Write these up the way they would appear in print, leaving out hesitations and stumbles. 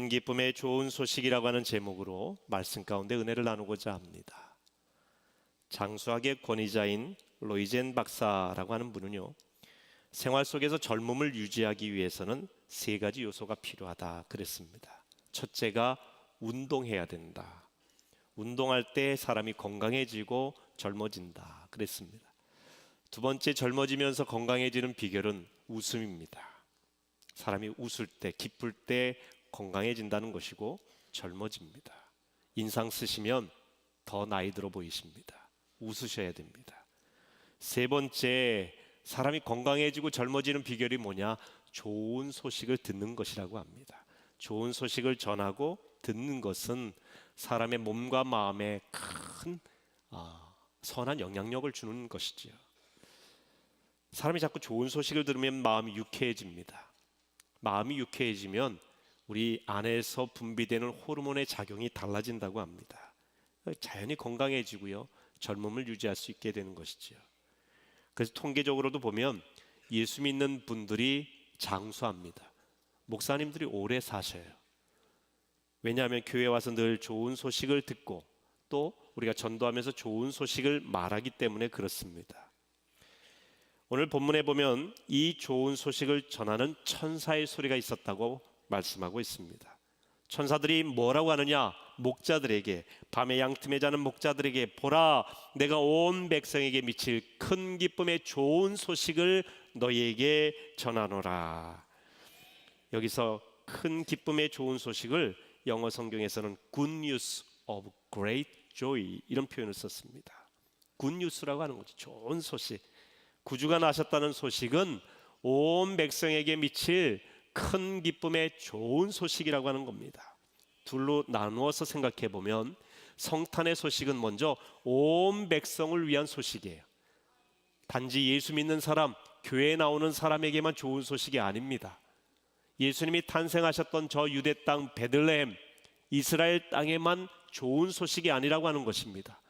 큰 기쁨의 좋은 소식이라고 하는 제목으로 말씀 가운데 은혜를 나누고자 합니다. 장수학의 권위자인 로이젠 박사라고 하는 분은요, 생활 속에서 젊음을 유지하기 위해서는 세 가지 요소가 필요하다 그랬습니다. 첫째가 운동해야 된다. 운동할 때 사람이 건강해지고 젊어진다 그랬습니다. 두 번째, 젊어지면서 건강해지는 비결은 웃음입니다. 사람이 웃을 때, 기쁠 때 건강해진다는 것이고 젊어집니다. 인상 쓰시면 더 나이 들어 보이십니다. 웃으셔야 됩니다. 세 번째, 사람이 건강해지고 젊어지는 비결이 뭐냐? 좋은 소식을 듣는 것이라고 합니다. 좋은 소식을 전하고 듣는 것은 사람의 몸과 마음에 큰 선한 영향력을 주는 것이지요. 사람이 자꾸 좋은 소식을 들으면 마음이 유쾌해집니다. 마음이 유쾌해지면 우리 안에서 분비되는 호르몬의 작용이 달라진다고 합니다. 자연히 건강해지고요, 젊음을 유지할 수 있게 되는 것이지요. 그래서 통계적으로도 보면 예수 믿는 분들이 장수합니다. 목사님들이 오래 사셔요. 왜냐하면 교회에 와서 늘 좋은 소식을 듣고 또 우리가 전도하면서 좋은 소식을 말하기 때문에 그렇습니다. 오늘 본문에 보면 이 좋은 소식을 전하는 천사의 소리가 있었다고 말씀하고 있습니다. 천사들이 뭐라고 하느냐? 목자들에게, 밤에 양틈에 자는 목자들에게, 보라, 내가 온 백성에게 미칠 큰 기쁨의 좋은 소식을 너희에게 전하노라. 여기서 큰 기쁨의 좋은 소식을 영어 성경에서는 Good news of great joy 이런 표현을 썼습니다. Good news라고 하는 거죠. 좋은 소식. 구주가 나셨다는 소식은 온 백성에게 미칠 큰 기쁨의 좋은 소식이라고 하는 겁니다. 둘로 나누어서 생각해 보면 성탄의 소식은 먼저 온 백성을 위한 소식이에요. 단지 예수 믿는 사람, 교회에 나오는 사람에게만 좋은 소식이 아닙니다. 예수님이 탄생하셨던 저 유대 땅 베들레헴, 이스라엘 땅에만 좋은 소식이 아니라고 하는 것입니다.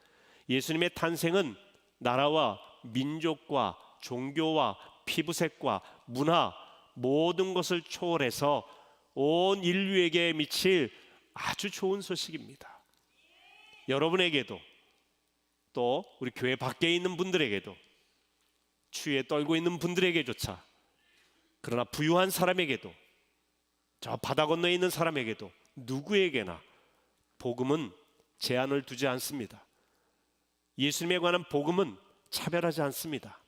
예수님의 탄생은 나라와 민족과 종교와 피부색과 문화, 모든 것을 초월해서 온 인류에게 미칠 아주 좋은 소식입니다. 여러분에게도 또 우리 교회 밖에 있는 분들에게도, 추위에 떨고 있는 분들에게조차, 그러나 부유한 사람에게도, 저 바다 건너에 있는 사람에게도, 누구에게나 복음은 제한을 두지 않습니다. 예수님에 관한 복음은 차별하지 않습니다.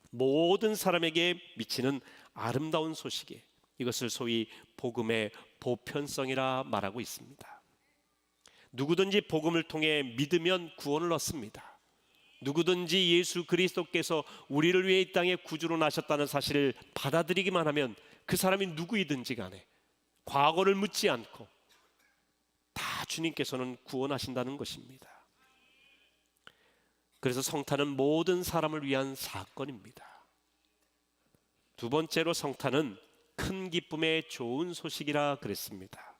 모든 사람에게 미치는 아름다운 소식이에요. 이것을 소위 복음의 보편성이라 말하고 있습니다. 누구든지 복음을 통해 믿으면 구원을 얻습니다. 누구든지 예수 그리스도께서 우리를 위해 이 땅에 구주로 나셨다는 사실을 받아들이기만 하면 그 사람이 누구이든지 간에 과거를 묻지 않고 다 주님께서는 구원하신다는 것입니다. 그래서 성탄은 모든 사람을 위한 사건입니다. 두 번째로 성탄은 큰 기쁨의 좋은 소식이라 그랬습니다.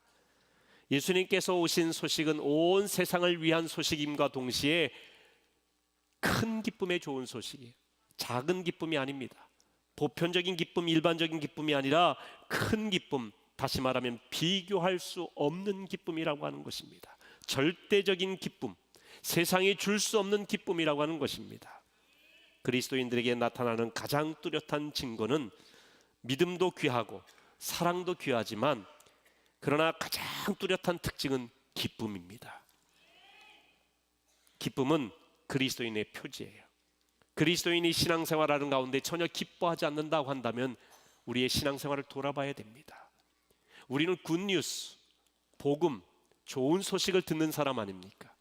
예수님께서 오신 소식은 온 세상을 위한 소식임과 동시에 큰 기쁨의 좋은 소식이에요. 작은 기쁨이 아닙니다. 보편적인 기쁨, 일반적인 기쁨이 아니라 큰 기쁨, 다시 말하면 비교할 수 없는 기쁨이라고 하는 것입니다. 절대적인 기쁨, 세상이 줄 수 없는 기쁨이라고 하는 것입니다. 그리스도인들에게 나타나는 가장 뚜렷한 증거는 믿음도 귀하고 사랑도 귀하지만 그러나 가장 뚜렷한 특징은 기쁨입니다. 기쁨은 그리스도인의 표지예요. 그리스도인이 신앙생활하는 가운데 전혀 기뻐하지 않는다고 한다면 우리의 신앙생활을 돌아봐야 됩니다. 우리는 굿뉴스, 복음, 좋은 소식을 듣는 사람 아닙니까?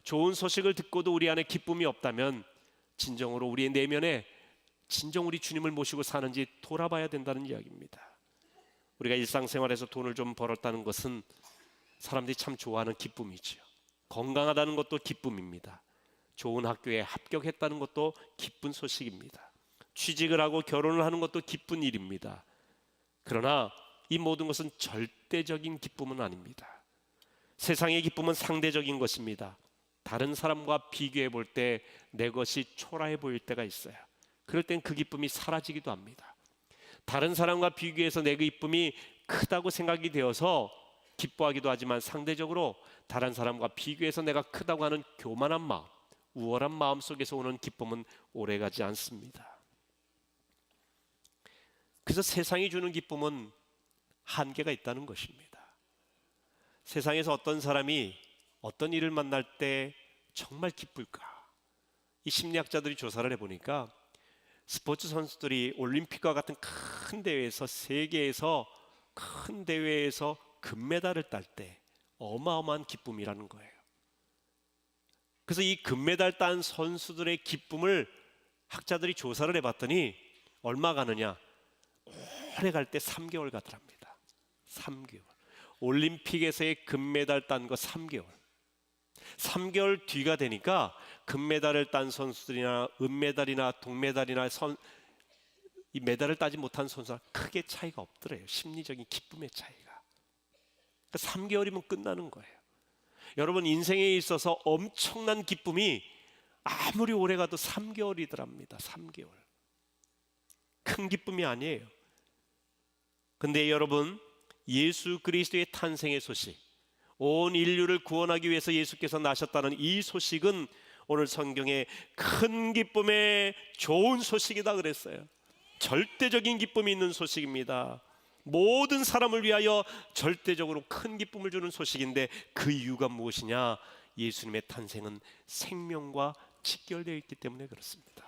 좋은 소식을 듣고도 우리 안에 기쁨이 없다면 진정으로 우리의 내면에 진정 우리 주님을 모시고 사는지 돌아봐야 된다는 이야기입니다. 우리가 일상생활에서 돈을 좀 벌었다는 것은 사람들이 참 좋아하는 기쁨이죠. 건강하다는 것도 기쁨입니다. 좋은 학교에 합격했다는 것도 기쁜 소식입니다. 취직을 하고 결혼을 하는 것도 기쁜 일입니다. 그러나 이 모든 것은 절대적인 기쁨은 아닙니다. 세상의 기쁨은 상대적인 것입니다. 다른 사람과 비교해 볼 때 내 것이 초라해 보일 때가 있어요. 그럴 땐 그 기쁨이 사라지기도 합니다. 다른 사람과 비교해서 내 기쁨이 크다고 생각이 되어서 기뻐하기도 하지만 상대적으로 다른 사람과 비교해서 내가 크다고 하는 교만한 마음, 우월한 마음 속에서 오는 기쁨은 오래가지 않습니다. 그래서 세상이 주는 기쁨은 한계가 있다는 것입니다. 세상에서 어떤 사람이 어떤 일을 만날 때 정말 기쁠까? 이 심리학자들이 조사를 해보니까 스포츠 선수들이 올림픽과 같은 큰 대회에서, 세계에서 큰 대회에서 금메달을 딸 때 어마어마한 기쁨이라는 거예요. 그래서 이 금메달 딴 선수들의 기쁨을 학자들이 조사를 해봤더니 얼마 가느냐? 오래 갈 때 3개월 가더랍니다. 3개월. 올림픽에서의 금메달 딴 거 3개월. 3개월 뒤가 되니까 금메달을 딴 선수들이나 은메달이나 동메달이나 이 메달을 따지 못한 선수와 크게 차이가 없더래요. 심리적인 기쁨의 차이가. 그러니까 3개월이면 끝나는 거예요. 여러분, 인생에 있어서 엄청난 기쁨이 아무리 오래 가도 3개월이더랍니다. 3개월. 큰 기쁨이 아니에요. 근데 여러분, 예수 그리스도의 탄생의 소식, 온 인류를 구원하기 위해서 예수께서 나셨다는 이 소식은 오늘 성경에 큰 기쁨의 좋은 소식이다 그랬어요. 절대적인 기쁨이 있는 소식입니다. 모든 사람을 위하여 절대적으로 큰 기쁨을 주는 소식인데 그 이유가 무엇이냐? 예수님의 탄생은 생명과 직결되어 있기 때문에 그렇습니다.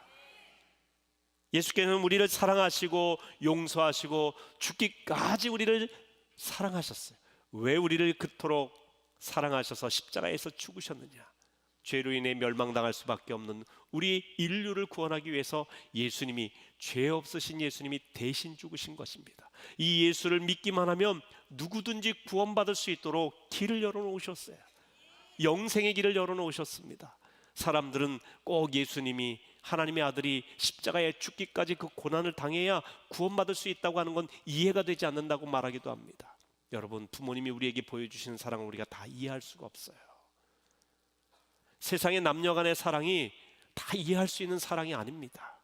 예수께서는 우리를 사랑하시고 용서하시고 죽기까지 우리를 사랑하셨어요. 왜 우리를 그토록 사랑하셔서 십자가에서 죽으셨느냐? 죄로 인해 멸망당할 수밖에 없는 우리 인류를 구원하기 위해서 예수님이, 죄 없으신 예수님이 대신 죽으신 것입니다. 이 예수를 믿기만 하면 누구든지 구원받을 수 있도록 길을 열어놓으셨어요. 영생의 길을 열어놓으셨습니다. 사람들은 꼭 예수님이, 하나님의 아들이 십자가에 죽기까지 그 고난을 당해야 구원받을 수 있다고 하는 건 이해가 되지 않는다고 말하기도 합니다. 여러분, 부모님이 우리에게 보여주시는 사랑을 우리가 다 이해할 수가 없어요. 세상의 남녀 간의 사랑이 다 이해할 수 있는 사랑이 아닙니다.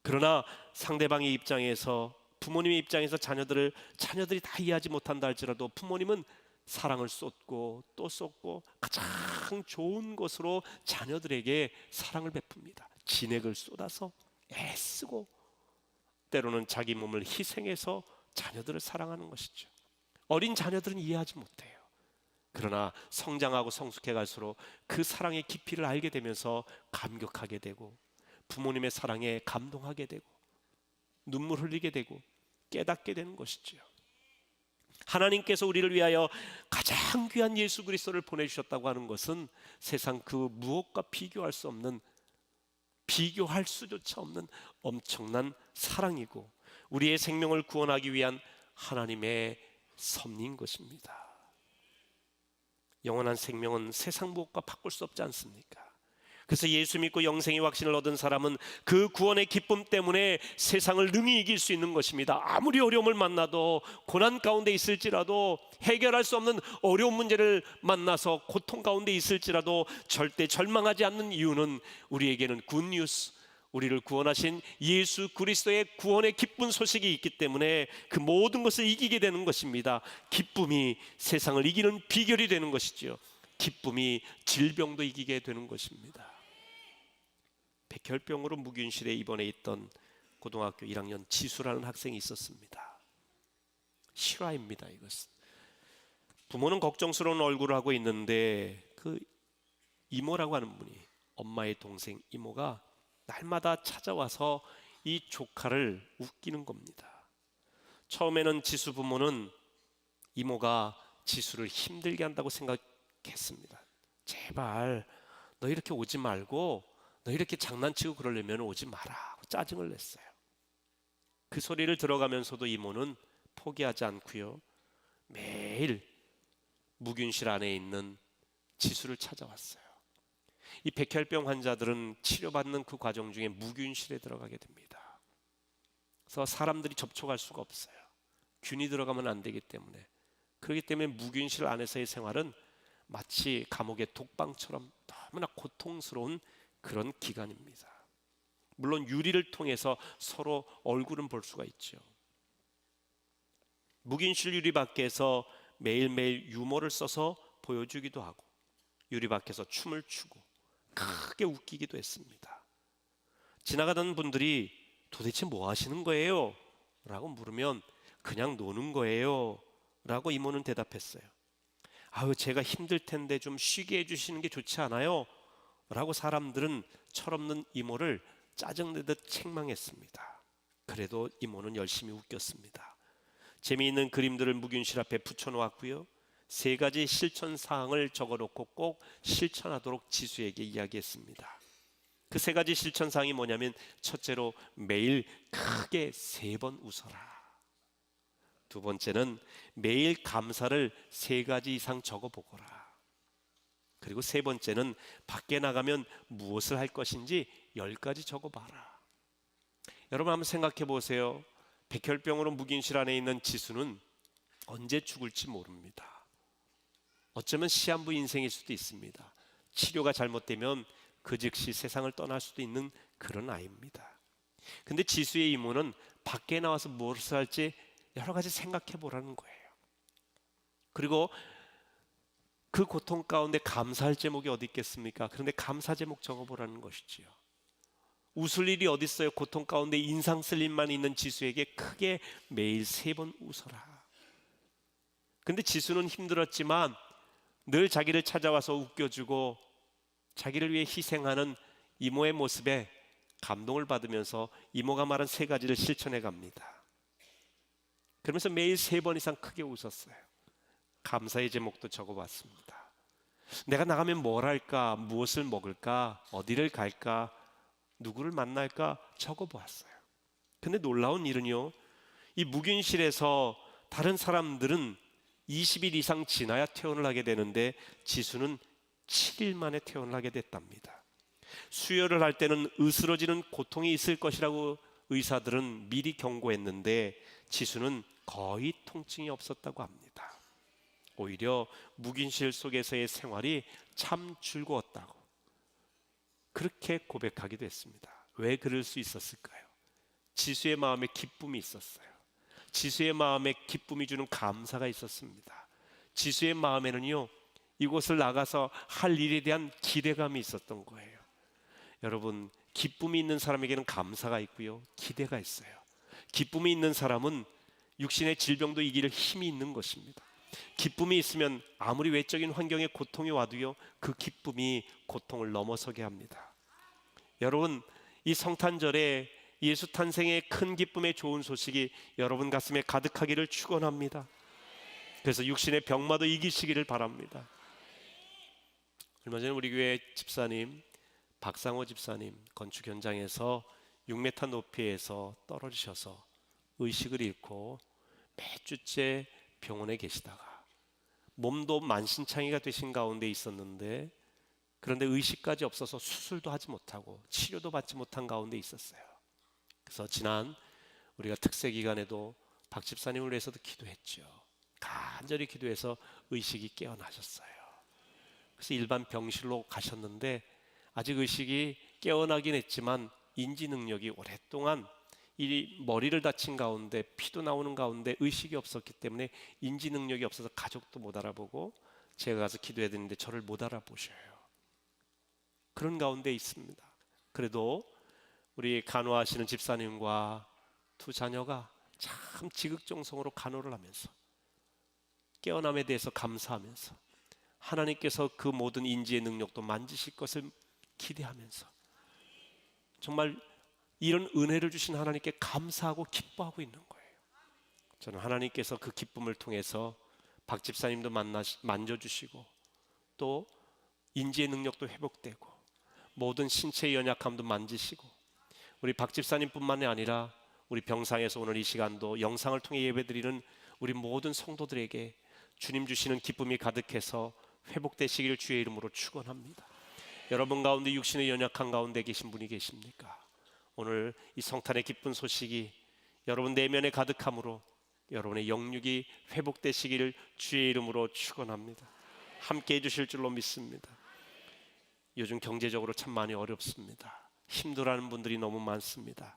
그러나 상대방의 입장에서, 부모님의 입장에서 자녀들이 다 이해하지 못한다 할지라도 부모님은 사랑을 쏟고 또 쏟고 가장 좋은 것으로 자녀들에게 사랑을 베풉니다. 진액을 쏟아서 애쓰고 때로는 자기 몸을 희생해서 자녀들을 사랑하는 것이죠. 어린 자녀들은 이해하지 못해요. 그러나 성장하고 성숙해 갈수록 그 사랑의 깊이를 알게 되면서 감격하게 되고 부모님의 사랑에 감동하게 되고 눈물 흘리게 되고 깨닫게 되는 것이지요. 하나님께서 우리를 위하여 가장 귀한 예수 그리스도를 보내주셨다고 하는 것은 세상 그 무엇과 비교할 수 없는, 비교할 수조차 없는 엄청난 사랑이고 우리의 생명을 구원하기 위한 하나님의 섭리인 것입니다. 영원한 생명은 세상 무엇과 바꿀 수 없지 않습니까? 그래서 예수 믿고 영생의 확신을 얻은 사람은 그 구원의 기쁨 때문에 세상을 능히 이길 수 있는 것입니다. 아무리 어려움을 만나도, 고난 가운데 있을지라도, 해결할 수 없는 어려운 문제를 만나서 고통 가운데 있을지라도 절대 절망하지 않는 이유는 우리에게는 굿뉴스, 우리를 구원하신 예수 그리스도의 구원의 기쁜 소식이 있기 때문에 그 모든 것을 이기게 되는 것입니다. 기쁨이 세상을 이기는 비결이 되는 것이죠. 기쁨이 질병도 이기게 되는 것입니다. 백혈병으로 무균실에 입원해 있던 고등학교 1학년 지수라는 학생이 있었습니다. 실화입니다. 이것은 부모는 걱정스러운 얼굴을 하고 있는데 그 이모라고 하는 분이, 엄마의 동생 이모가 날마다 찾아와서 이 조카를 웃기는 겁니다. 처음에는 지수 부모는 이모가 지수를 힘들게 한다고 생각했습니다. 제발 너 이렇게 오지 말고, 너 이렇게 장난치고 그러려면 오지 마라 짜증을 냈어요. 그 소리를 들어가면서도 이모는 포기하지 않고요, 매일 무균실 안에 있는 지수를 찾아왔어요. 이 백혈병 환자들은 치료받는 그 과정 중에 무균실에 들어가게 됩니다. 그래서 사람들이 접촉할 수가 없어요. 균이 들어가면 안 되기 때문에. 그렇기 때문에 무균실 안에서의 생활은 마치 감옥의 독방처럼 너무나 고통스러운 그런 기간입니다. 물론 유리를 통해서 서로 얼굴은 볼 수가 있죠. 묵인실 유리 밖에서 매일매일 유머를 써서 보여주기도 하고 유리 밖에서 춤을 추고 크게 웃기기도 했습니다. 지나가던 분들이 도대체 뭐 하시는 거예요? 라고 물으면 그냥 노는 거예요 라고 이모는 대답했어요. 아유, 제가 힘들 텐데 좀 쉬게 해주시는 게 좋지 않아요? 라고 사람들은 철없는 이모를 짜증내듯 책망했습니다. 그래도 이모는 열심히 웃겼습니다. 재미있는 그림들을 묵윤실 앞에 붙여놓았고요, 3가지 실천 사항을 적어놓고 꼭 실천하도록 지수에게 이야기했습니다. 그 3가지 실천 사항이 뭐냐면, 첫째로 매일 크게 3번 웃어라. 두 번째는 매일 감사를 3가지 이상 적어보거라. 그리고 3번째는 밖에 나가면 무엇을 할 것인지 10가지 적어봐라. 여러분 한번 생각해 보세요. 백혈병으로 묵인실 안에 있는 지수는 언제 죽을지 모릅니다. 어쩌면 시한부 인생일 수도 있습니다. 치료가 잘못되면 그 즉시 세상을 떠날 수도 있는 그런 아이입니다. 근데 지수의 이모는 밖에 나와서 무엇을 할지 여러 가지 생각해 보라는 거예요. 그리고 그 고통 가운데 감사할 제목이 어디 있겠습니까? 그런데 감사 제목 적어보라는 것이지요. 웃을 일이 어디 있어요? 고통 가운데 인상 쓸 일만 있는 지수에게 크게 매일 3번 웃어라. 근데 지수는 힘들었지만 늘 자기를 찾아와서 웃겨주고 자기를 위해 희생하는 이모의 모습에 감동을 받으면서 이모가 말한 3가지를 실천해 갑니다. 그러면서 매일 3번 이상 크게 웃었어요. 감사의 제목도 적어봤습니다. 내가 나가면 뭘 할까? 무엇을 먹을까? 어디를 갈까? 누구를 만날까? 적어보았어요. 근데 놀라운 일은요, 이 묵인실에서 다른 사람들은 20일 이상 지나야 퇴원을 하게 되는데 지수는 7일 만에 퇴원을 하게 됐답니다. 수혈을 할 때는 으스러지는 고통이 있을 것이라고 의사들은 미리 경고했는데 지수는 거의 통증이 없었다고 합니다. 오히려 묵인실 속에서의 생활이 참 즐거웠다고 그렇게 고백하기도 했습니다. 왜 그럴 수 있었을까요? 지수의 마음에 기쁨이 있었어요. 지수의 마음에 기쁨이 주는 감사가 있었습니다. 지수의 마음에는요, 이곳을 나가서 할 일에 대한 기대감이 있었던 거예요. 여러분, 기쁨이 있는 사람에게는 감사가 있고요, 기대가 있어요. 기쁨이 있는 사람은 육신의 질병도 이길 힘이 있는 것입니다. 기쁨이 있으면 아무리 외적인 환경에 고통이 와도요, 그 기쁨이 고통을 넘어서게 합니다. 여러분, 이 성탄절에 예수 탄생의 큰 기쁨의 좋은 소식이 여러분 가슴에 가득하기를 축원합니다. 그래서 육신의 병마도 이기시기를 바랍니다. 얼마 전에 우리 교회 집사님, 박상호 집사님 건축 현장에서 6m 높이에서 떨어지셔서 의식을 잃고 몇 주째 병원에 계시다가 몸도 만신창이가 되신 가운데 있었는데, 그런데 의식까지 없어서 수술도 하지 못하고 치료도 받지 못한 가운데 있었어요. 그래서 지난 우리가 특세 기간에도 박 집사님을 위해서도 기도했죠. 간절히 기도해서 의식이 깨어나셨어요. 그래서 일반 병실로 가셨는데 아직 의식이 깨어나긴 했지만 인지 능력이 오랫동안 이 머리를 다친 가운데 피도 나오는 가운데 의식이 없었기 때문에 인지 능력이 없어서 가족도 못 알아보고 제가 가서 기도해야 되는데 저를 못 알아보셔요. 그런 가운데 있습니다. 그래도 우리 간호하시는 집사님과 2 자녀가 참 지극정성으로 간호를 하면서 깨어남에 대해서 감사하면서 하나님께서 그 모든 인지의 능력도 만지실 것을 기대하면서 정말 이런 은혜를 주신 하나님께 감사하고 기뻐하고 있는 거예요. 저는 하나님께서 그 기쁨을 통해서 박 집사님도 만져주시고 또 인지의 능력도 회복되고 모든 신체의 연약함도 만지시고 우리 박 집사님뿐만이 아니라 우리 병상에서 오늘 이 시간도 영상을 통해 예배드리는 우리 모든 성도들에게 주님 주시는 기쁨이 가득해서 회복되시기를 주의 이름으로 축원합니다. 여러분 가운데 육신의 연약한 가운데 계신 분이 계십니까? 오늘 이 성탄의 기쁜 소식이 여러분 내면에 가득함으로 여러분의 영육이 회복되시기를 주의 이름으로 축원합니다. 함께 해주실 줄로 믿습니다. 요즘 경제적으로 참 많이 어렵습니다. 힘들어하는 분들이 너무 많습니다.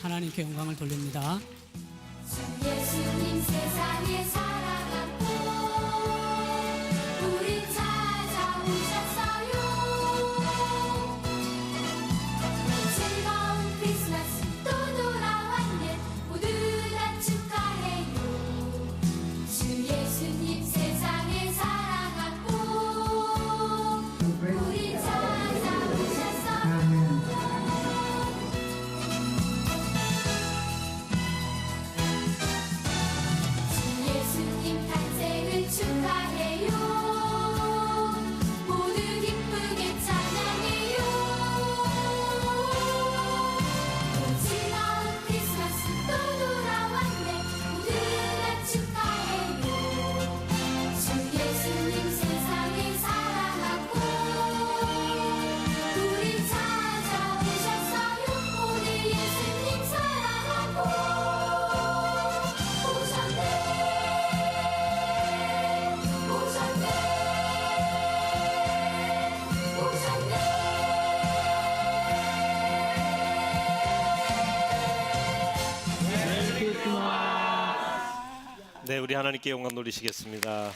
하나님께 영광을 돌립니다. 예수님 세상에 살아가고 우리 찾아오셨어요. 즐거운 크리스마스 또 돌아왔네. 모두 다 축하해요. 주 예수님 세상에 살아가고 우리 찾아오셨어요. 예수님 탄생을 축하해요. 모두 기쁘게 찬양해요. 즐거운 크리스마스 또 돌아왔네. 모두 다 축하해요. 주 예수님 세상에 사랑하고 우리 찾아오셨어요. 오늘 예수님 사랑하고 오셨네. 오셨네. 오셨네. 네, 우리 하나님께 영광 돌리시겠습니다.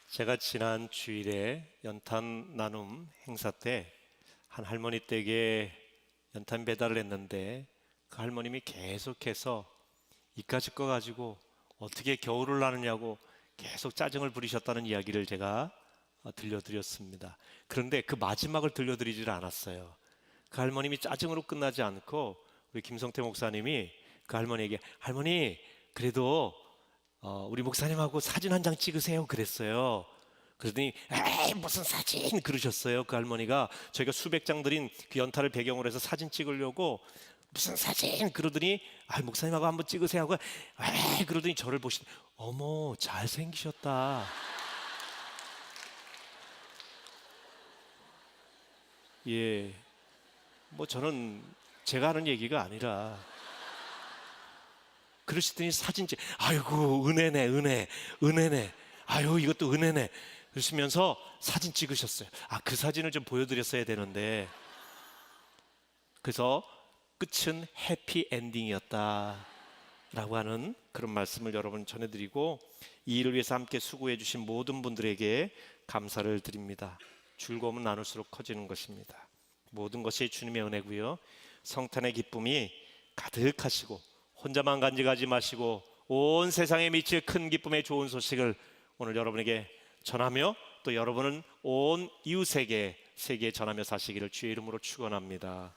제가 지난 주일에 연탄 나눔 행사 때 한 할머니 댁에 연탄 배달을 했는데 그 할머님이 계속해서 이까짓 거 가지고 어떻게 겨울을 나느냐고 계속 짜증을 부리셨다는 이야기를 제가 들려드렸습니다. 그런데 그 마지막을 들려드리질 않았어요. 그 할머님이 짜증으로 끝나지 않고 우리 김성태 목사님이 그 할머니에게 할머니 그래도 우리 목사님하고 사진 한 장 찍으세요 그랬어요. 그러더니 에이 무슨 사진 그러셨어요. 그 할머니가 저희가 수백 장 드린 그 연탄을 배경으로 해서 사진 찍으려고 무슨 사진 그러더니 목사님하고 한번 찍으세요 하고 에이 그러더니 저를 보시더니 어머 잘생기셨다. 예, 뭐 저는 제가 하는 얘기가 아니라 그러시더니 사진 찍 아이고 은혜네 은혜네 아유 이것도 은혜네 그러시면서 사진 찍으셨어요. 그 사진을 좀 보여드렸어야 되는데 그래서 끝은 해피 엔딩이었다 라고 하는 그런 말씀을 여러분 전해드리고 이 일을 위해서 함께 수고해 주신 모든 분들에게 감사를 드립니다. 즐거움은 나눌수록 커지는 것입니다. 모든 것이 주님의 은혜고요. 성탄의 기쁨이 가득하시고 혼자만 간직하지 마시고 온 세상에 미칠 큰 기쁨의 좋은 소식을 오늘 여러분에게 전하며 또 여러분은 온 이웃에게 세계에 전하며 사시기를 주의 이름으로 축원합니다.